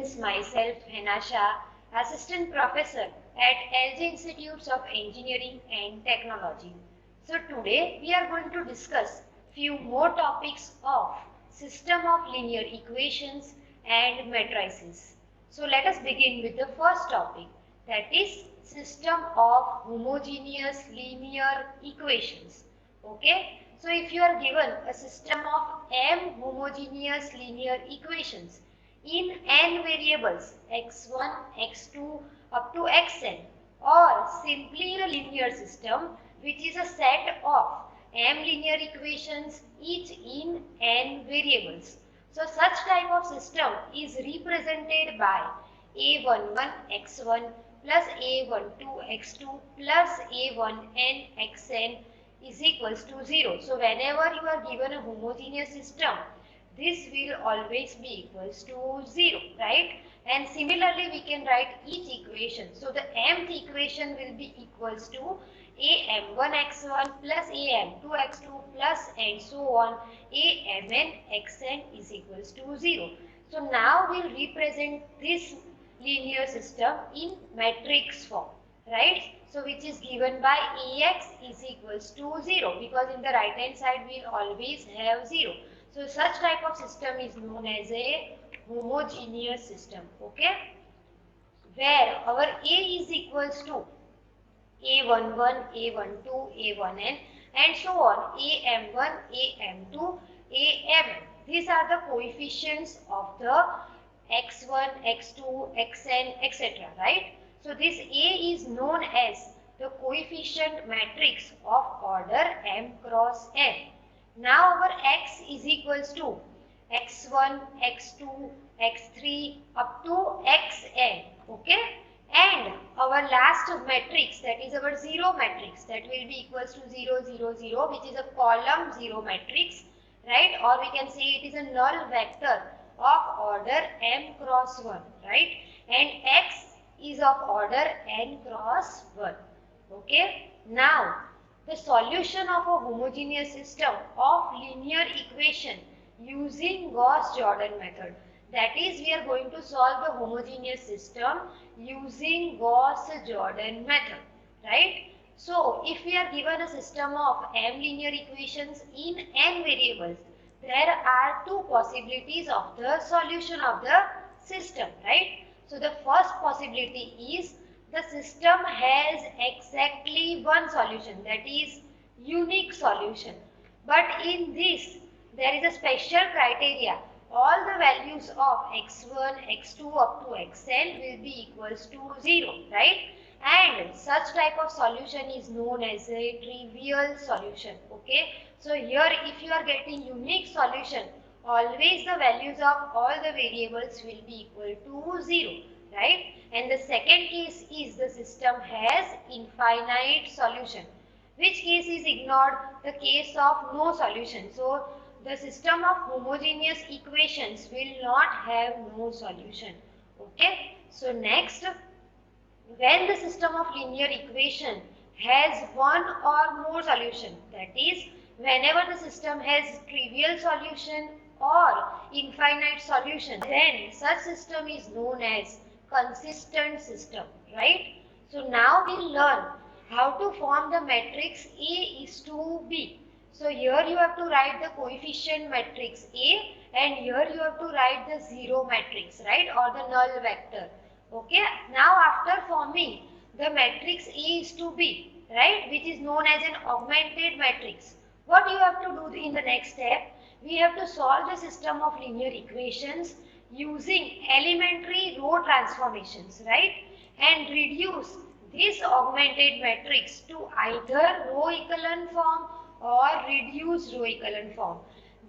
presents myself, Henasha, Assistant Professor at LG Institutes of Engineering and Technology. So today we are going to discuss few more topics of system of linear equations and matrices. So let us begin with the first topic, that is system of homogeneous linear equations. Okay. So if you are given a system of m homogeneous linear equations in n variables x1, x2 up to xn, or simply a linear system which is a set of m linear equations each in n variables. So such type of system is represented by a11 x1 plus a12 x2 plus a1n xn is equals to 0. So whenever you are given a homogeneous system, this will always be equals to 0, right? And similarly we can write each equation. So the mth equation will be equals to am1 x1 plus am2 x2 plus and so on amn xn is equals to 0. So now we'll represent this linear system in matrix form, right? So which is given by Ax is equals to 0, because in the right hand side we will always have 0. So such type of system is known as a homogeneous system, okay, where our A is equals to a11, a12, a1n and so on, am1, am2, amn. These are the coefficients of the x1, x2, xn, etc. right? So this A is known as the coefficient matrix of order m cross n. Now our x is equals to x1, x2, x3 up to xn, okay? And our last matrix, that is our 0 matrix, that will be equals to 0, 0, 0, which is a column 0 matrix, right? Or we can say it is a null vector of order m cross 1, right? And x is of order n cross 1, okay? Now, the solution of a homogeneous system of linear equation using Gauss-Jordan method. That is, we are going to solve the homogeneous system using Gauss-Jordan method, right? So, if we are given a system of m linear equations in n variables, there are two possibilities of the solution of the system, right? So, the first possibility is the system has exactly one solution, that is unique solution. But in this, there is a special criteria. All the values of x1, x2 up to xn will be equals to 0, right? And such type of solution is known as a trivial solution, okay? So here if you are getting unique solution, always the values of all the variables will be equal to 0, right? And the second case is the system has infinite solution. Which case is ignored? The case of no solution. So the system of homogeneous equations will not have no solution, okay? So next, when the system of linear equation has one or more solution, that is, whenever the system has trivial solution or infinite solution, then such system is known as consistent system, right? So now we'll learn how to form the matrix A is to B. So here you have to write the coefficient matrix A, and here you have to write the 0 matrix, right, or the null vector. Okay, now after forming the matrix A is to B, right, which is known as an augmented matrix, what you have to do in the next step? We have to solve the system of linear equations using elementary row transformations, right, and reduce this augmented matrix to either row echelon form or reduced row echelon form.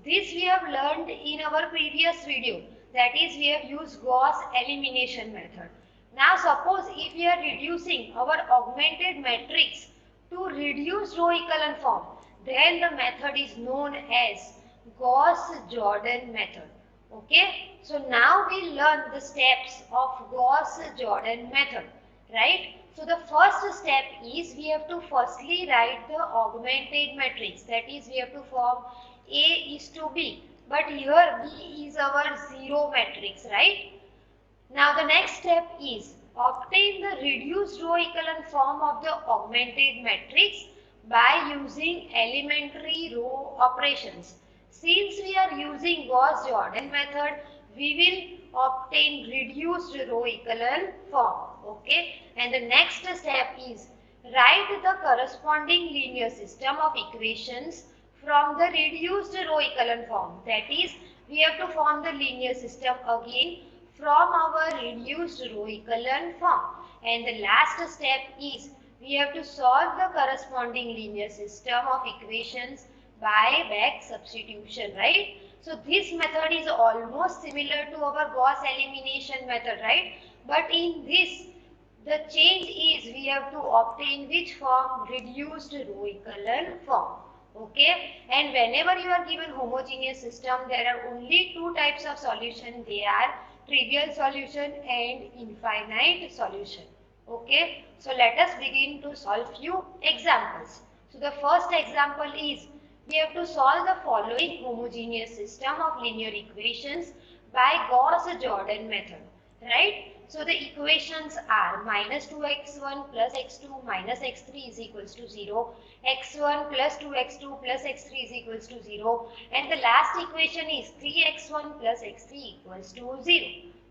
This we have learned in our previous video, that is, we have used Gauss elimination method. Now suppose if we are reducing our augmented matrix to reduced row echelon form, then the method is known as Gauss-Jordan method. Okay, so now we learn the steps of Gauss-Jordan method, right? So the first step is we have to firstly write the augmented matrix, that is, we have to form A is to B, but here B is our 0 matrix, right? Now the next step is obtain the reduced row echelon form of the augmented matrix by using elementary row operations. Since we are using Gauss-Jordan method, we will obtain reduced row echelon form. Okay, and the next step is write the corresponding linear system of equations from the reduced row echelon form. That is, we have to form the linear system again from our reduced row echelon form. And the last step is we have to solve the corresponding linear system of equations by back substitution, right? So this method is almost similar to our Gauss elimination method, right? But in this, the change is we have to obtain which form? Reduced row echelon form. Okay, and whenever you are given homogeneous system, there are only two types of solution. They are trivial solution and infinite solution. Okay, so let us begin to solve few examples. So the first example is we have to solve the following homogeneous system of linear equations by Gauss-Jordan method, right? So the equations are minus 2x1 plus x2 minus x3 is equals to 0, x1 plus 2x2 plus x3 is equals to 0, and the last equation is 3x1 plus x3 equals to 0.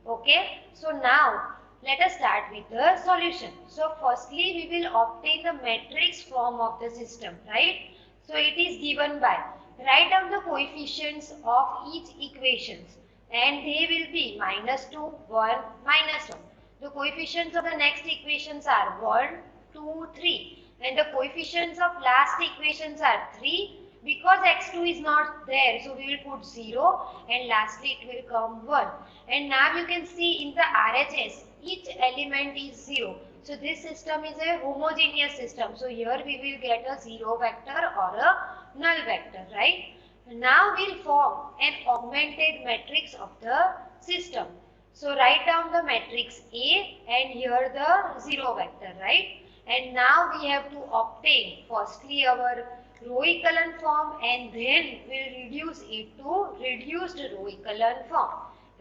Okay, so now let us start with the solution. So firstly we will obtain the matrix form of the system, right? So it is given by, write down the coefficients of each equations and they will be minus 2, 1, minus 1. The coefficients of the next equations are 1, 2, 3 and the coefficients of last equations are 3. Because x2 is not there, so we will put 0 and lastly it will come 1. And now you can see in the RHS, each element is 0. So this system is a homogeneous system. So here we will get a 0 vector or a null vector, right? Now we will form an augmented matrix of the system. So write down the matrix A and here the 0 vector, right? And now we have to obtain firstly our row echelon form and then we'll reduce it to reduced row echelon form,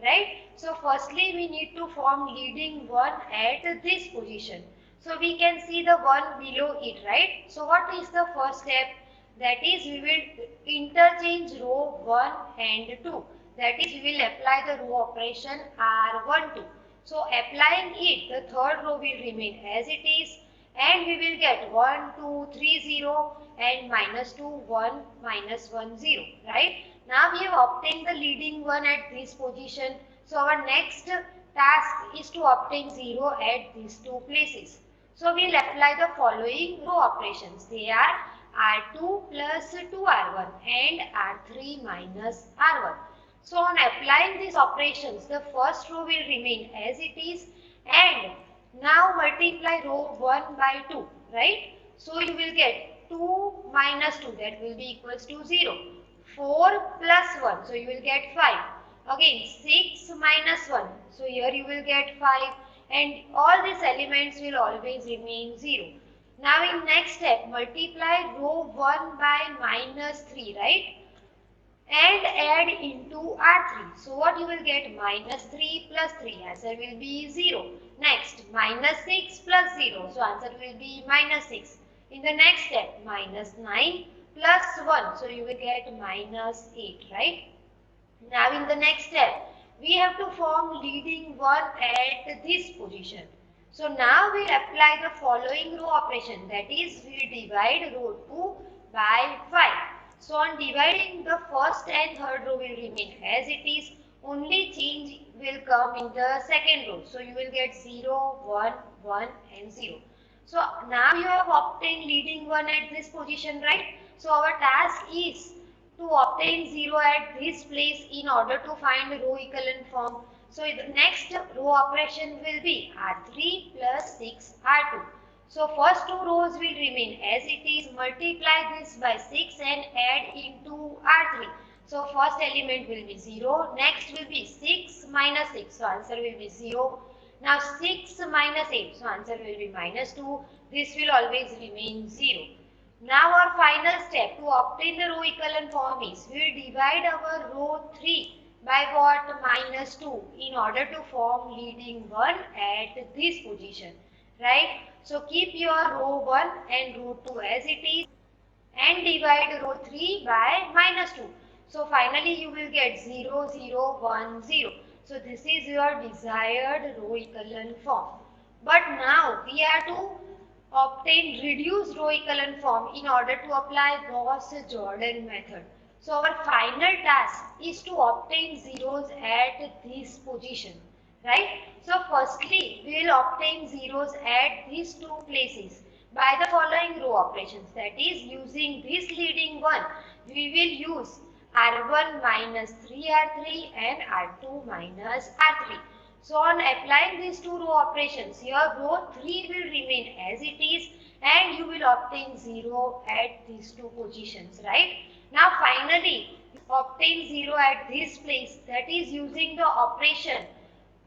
right? So firstly we need to form leading one at this position. So we can see the one below it, right? So what is the first step? That is we will interchange row 1 and 2. That is we will apply the row operation R12. So applying it, the third row will remain as it is and we will get 1, 2, 3, 0 and minus 2, 1, minus 1, 0, right? Now we have obtained the leading one at this position. So our next task is to obtain 0 at these two places. So we will apply the following row operations. They are R2 plus 2R1 and R3 minus R1. So on applying these operations, the first row will remain as it is and now multiply row 1 by 2, right? So you will get 2 minus 2, that will be equals to 0. 4 plus 1, so you will get 5. Again 6 minus 1, so here you will get 5 and all these elements will always remain 0. Now in next step, multiply row 1 by minus 3, right? And add into R3. So what you will get? Minus 3 plus 3, answer will be 0. Next, minus 6 plus 0, so answer will be minus 6. In the next step, minus 9 plus 1, so you will get minus 8, right? Now in the next step, we have to form leading one at this position. So now we will apply the following row operation, that is we will divide row 2 by 5. So on dividing, the first and third row will remain as it is, only change will come in the second row. So you will get 0, 1, 1 and 0. So now you have obtained leading one at this position, right? So our task is to obtain 0 at this place in order to find row echelon form. So the next row operation will be R3 plus 6 R2. So first two rows will remain as it is, multiply this by 6 and add into R3. So first element will be 0, next will be 6 minus 6, so answer will be 0. Now 6 minus 8, so answer will be minus 2, this will always remain 0. Now our final step to obtain the row echelon form is, we will divide our row 3 by what? -2 in order to form leading 1 at this position, right? So keep your row 1 and row 2 as it is and divide row 3 by -2. So finally you will get 0, 0, 1, 0. So this is your desired row echelon form. But now we have to obtain reduced row echelon form in order to apply Gauss-Jordan method. So our final task is to obtain zeros at this position, right? So firstly, we will obtain zeros at these two places by the following row operations. That is, using this leading one, we will use R1 minus 3R3 and R2 minus R3. So on applying these two row operations, your row 3 will remain as it is and you will obtain 0 at these two positions, right? Now finally, obtain 0 at this place, that is using the operation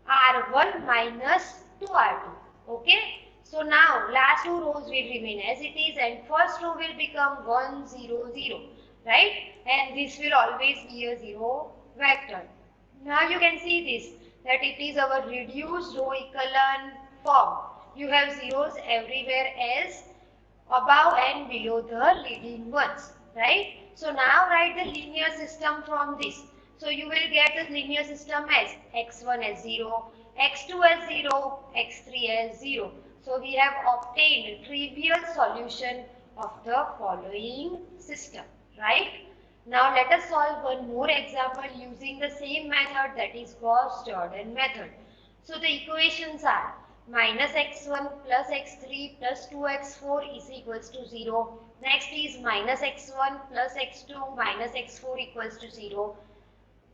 R1 minus 2R2. Okay? So now last two rows will remain as it is and first row will become 1, 0, 0. Right? And this will always be a 0 vector. Now you can see this, that it is our reduced row echelon form. You have zeros everywhere else above and below the leading ones, right? So now write the linear system from this. So you will get the linear system as x1 as 0, x2 as 0, x3 as 0. So we have obtained trivial solution of the following system, right? Now let us solve one more example using the same method, that is Gauss-Jordan method. So the equations are minus x1 plus x3 plus 2x4 is equals to 0. Next is minus x1 plus x2 minus x4 equals to 0.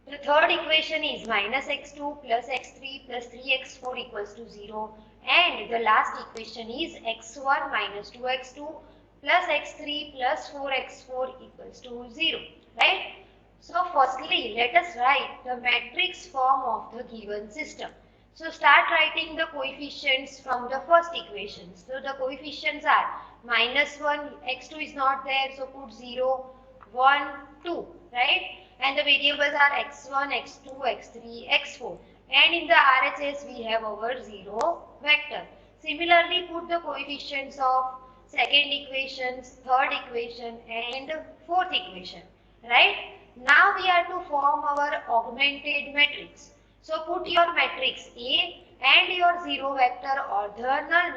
The third equation is minus x2 plus x3 plus 3x4 equals to 0. And the last equation is x1 minus 2x2 plus x3 plus 4x4 equals to 0. Right? So firstly, let us write the matrix form of the given system. So start writing the coefficients from the first equation. So the coefficients are minus 1, x2 is not there, so put 0, 1, 2, right? And the variables are x1, x2, x3, x4. And in the RHS we have our 0 vector. Similarly, put the coefficients of second equation, third equation and fourth equation, right? Now we have to form our augmented matrix. So put your matrix A and your 0 vector or the null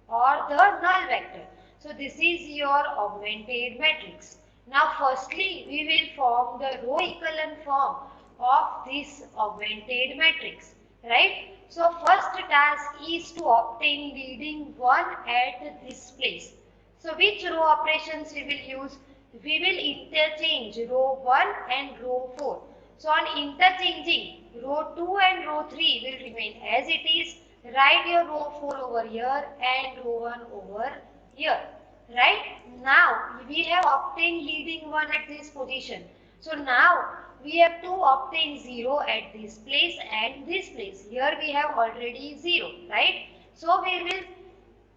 vector. So this is your augmented matrix. Now firstly we will form the row echelon form of this augmented matrix, right? So first task is to obtain leading 1 at this place. So which row operations we will use? We will interchange row 1 and row 4. So on interchanging, row 2 and row 3 will remain as it is. Write your row 4 over here and row 1 over here. Right? Now we have obtained leading 1 at this position. So now we have to obtain 0 at this place and this place. Here we have already 0. Right? So we will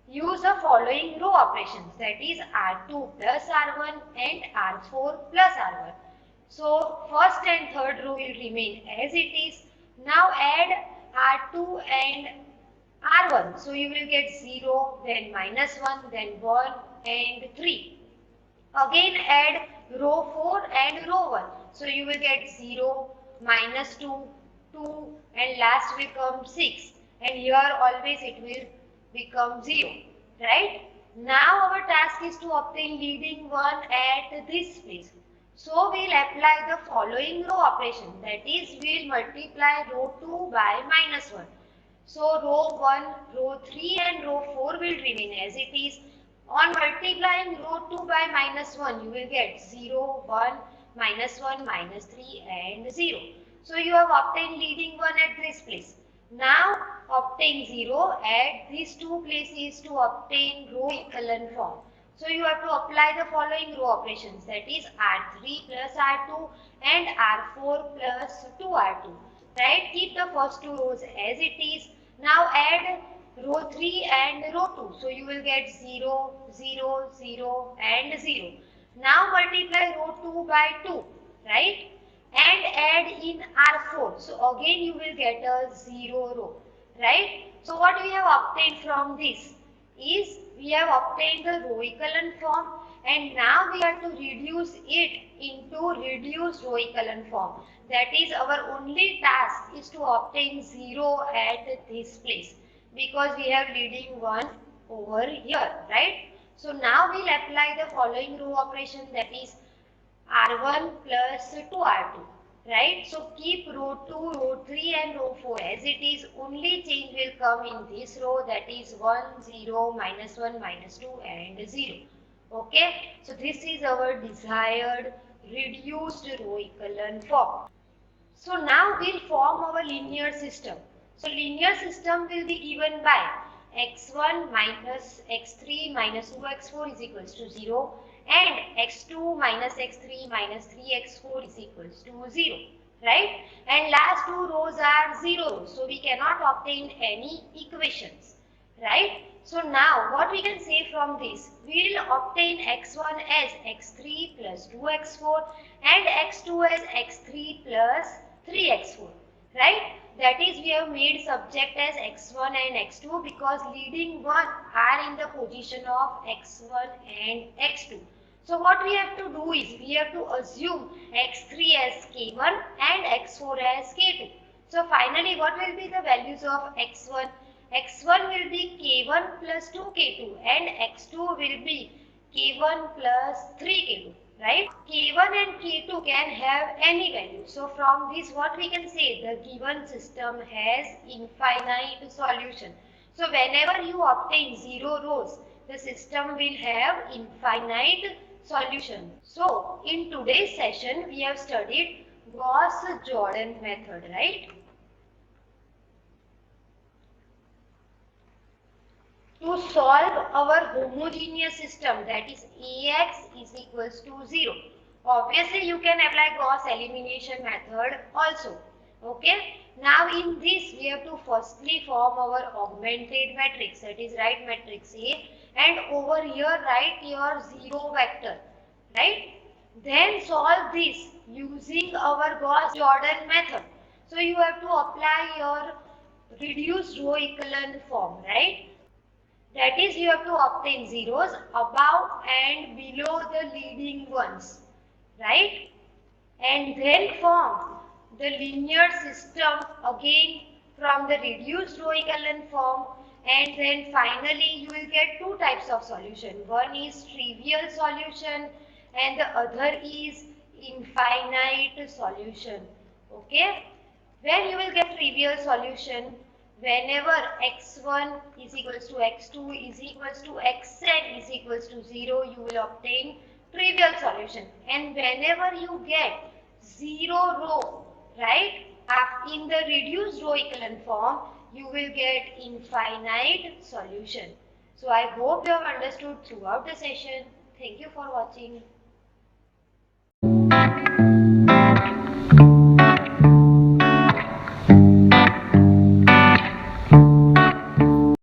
use the following row operations, that is R2 plus R1 and R4 plus R1. So first and third row will remain as it is. Now add R2 and R1. So you will get 0, then minus 1, then 1 and 3. Again add row 4 and row 1. So you will get 0, minus 2, 2 and last will come 6. And here always it will become 0. Right? Now our task is to obtain leading 1 at this place. So we will apply the following row operation, that is we will multiply row 2 by minus 1. So row 1, row 3 and row 4 will remain as it is. On multiplying row 2 by minus 1, you will get 0, 1, minus 1, minus 3 and 0. So you have obtained leading 1 at this place. Now obtain 0 at these two places to obtain row echelon form. So you have to apply the following row operations, that is R3 plus R2 and R4 plus 2R2. Right? Keep the first two rows as it is. Now add row 3 and row 2. So you will get 0, 0, 0 and 0. Now multiply row 2 by 2. Right? and add in R4. So again you will get a 0 row, right? So what we have obtained from this is we have obtained the row echelon form, and now we have to reduce it into reduced row echelon form. That is, our only task is to obtain 0 at this place because we have leading one over here, right? So now we'll apply the following row operation, that is R1 plus 2R2, right? So keep row 2, row 3 and row 4 as it is. Only change will come in this row, that is 1, 0, minus 1, minus 2 and 0. Okay, so this is our desired reduced row echelon form. So now we'll form our linear system. So linear system will be given by x1 minus x3 minus 2x4 is equals to 0 and x2 minus x3 minus 3x4 is equals to 0, right? And last two rows are 0, so we cannot obtain any equations, right? So now what we can say from this, we will obtain x1 as x3 plus 2x4 and x2 as x3 plus 3x4, right? That is, we have made subject as x1 and x2 because leading one are in the position of x1 and x2. So what we have to do is we have to assume x3 as k1 and x4 as k2. So finally what will be the values of x1? x1 will be k1 plus 2k2 and x2 will be k1 plus 3k2, right? k1 and k2 can have any value. So from this what we can say, the given system has infinite solution. So whenever you obtain 0 rows, the system will have infinite solution. So in today's session we have studied Gauss-Jordan method, right? To solve our homogeneous system, that is Ax is equals to 0. Obviously you can apply Gauss elimination method also. Okay. Now in this we have to firstly form our augmented matrix, that is write matrix A and over here write your 0 vector, right? Then solve this using our Gauss-Jordan method. So you have to apply your reduced row echelon form, right? That is, you have to obtain zeros above and below the leading ones, right? And then form the linear system again from the reduced row echelon form, and then finally you will get two types of solution. One is trivial solution and the other is infinite solution. Okay? When you will get trivial solution, whenever x1 is equals to x2 is equals to xn is equals to 0, you will obtain trivial solution. And whenever you get 0 row, right, in the reduced row echelon form, you will get infinite solution. So I hope you have understood throughout the session. Thank you for watching.